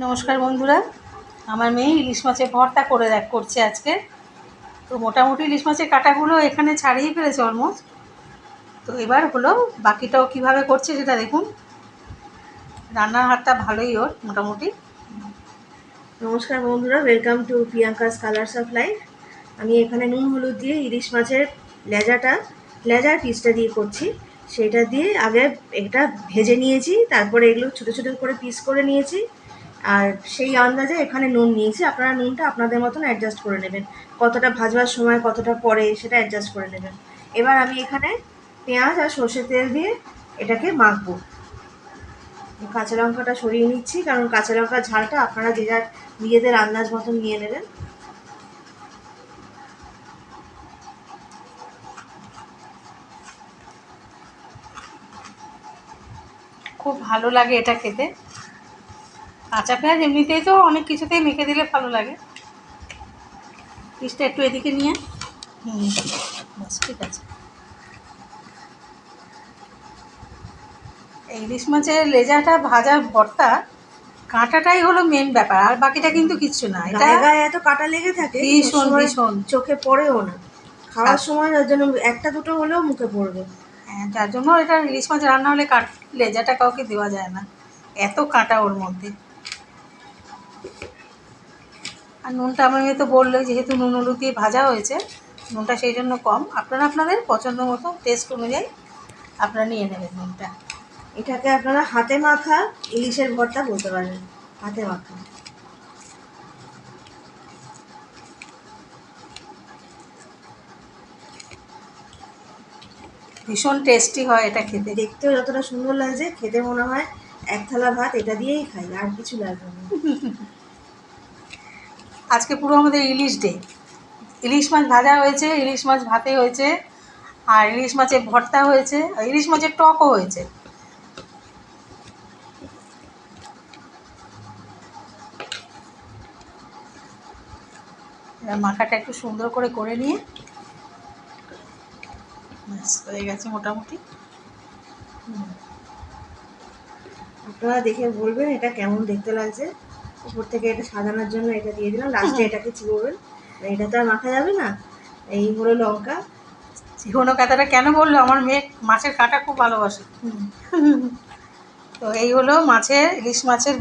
নমস্কার বন্ধুরা, আমার মেয়ে ইলিশ মাছের ভর্তা করছে আজকে। তো মোটামুটি ইলিশ মাছের কাঁটাগুলো এখানে ছাড়িয়ে ফেলেছে অলমোস্ট। তো এবার হলো বাকিটাও কিভাবে করছে সেটা দেখুন। রান্নার হাতটা ভালোই ওর মোটামুটি। নমস্কার বন্ধুরা, welcome to Priyanka's colours of life. আমি এখানে নুন হলুদ দিয়ে ইলিশ মাছের লেজার পিসটা দিয়ে করছি। সেটা দিয়ে আগে এটা ভেজে নিয়েছি, তারপরে এগুলো ছোটো ছোটো করে পিস করে নিয়েছি। আর সেই আন্দাজে এখানে নুন নিয়েছি। আপনারা নুনটা আপনাদের মতন অ্যাডজাস্ট করে নেবেন, কতটা ভাজবার সময় কতটা পরে সেটা অ্যাডজাস্ট করে নেবেন। এবার আমি এখানে পেঁয়াজ আর সর্ষের তেল দিয়ে এটাকে মাখবো। কাঁচা লঙ্কাটা সরিয়ে নিচ্ছি, কারণ কাঁচা লঙ্কার ঝালটা আপনারা যে যার নিজেদের আন্দাজ মতন নিয়ে নেবেন। খুব ভালো লাগে এটা খেতে। কাঁচা পেঁয়াজ এমনিতেই তো অনেক কিছুতেই মেখে দিলে ভালো লাগে। পিসটা একটু এদিকে নিয়ে বাস, ঠিক আছে। এই ইলিশ মাছের লেজাটা ভাজা ভর্তা, কাঁটাটাই হলো মেন ব্যাপার, আর বাকিটা কিন্তু কিচ্ছু না। এটা গায়ে গায়ে এত কাটা লেগে থাকে, ভীষণ ভীষণ চোখে পড়েও না। খাওয়ার সময় ওর জন্য একটা দুটো হলেও মুখে পড়বে। হ্যাঁ, যার জন্য এটা ইলিশ মাছ রান্না হলে লেজাটা কাউকে দেওয়া যায় না, এত কাঁটা ওর মধ্যে। আর নুনটা আমার মেয়ে তো বললো, যেহেতু নুন হলুদ দিয়ে ভাজা হয়েছে, নুনটা সেই জন্য কম। আপনারা আপনাদের পছন্দ মতো টেস্ট অনুযায়ী আপনারা নিয়ে নেবেন নুনটা। এটাকে আপনারা হাতে মাখা ইলিশের ভর্তা বলতে পারেন, হাতে মাখা। ভীষণ টেস্টি হয় এটা খেতে। দেখতেও যতটা সুন্দর লাগছে, খেতে মনে হয় এক থালা ভাত এটা দিয়েই খাই, আর কিছু লাগবে না। আজকে পুরো আমাদের ইলিশ ডে। ইলিশ মাছ ভাজা হয়েছে, ইলিশ মাছ ভাতে হয়েছে, আর ইলিশ মাছের ভর্তা হয়েছে, আর ইলিশ মাছের টকও হয়েছে। এবার মাখাটা একটু সুন্দর করে নিয়ে ব্যাস হয়ে গেছে মোটামুটি। আপনারা দেখে বলবেন এটা কেমন দেখতে লাগছে। উপর থেকে এটা সাজানোর জন্য এটা দিয়ে দিলাম, লাস্টে এটাকে চিবোবেন। এটা তো আর মাখা যাবে না। এই হলো লঙ্কা। চিকনো কাঁটাটা কেন বললো? আমার মেয়ে মাছের কাঁটা খুব ভালোবাসে। তো এই হলো ইলিশ মাছের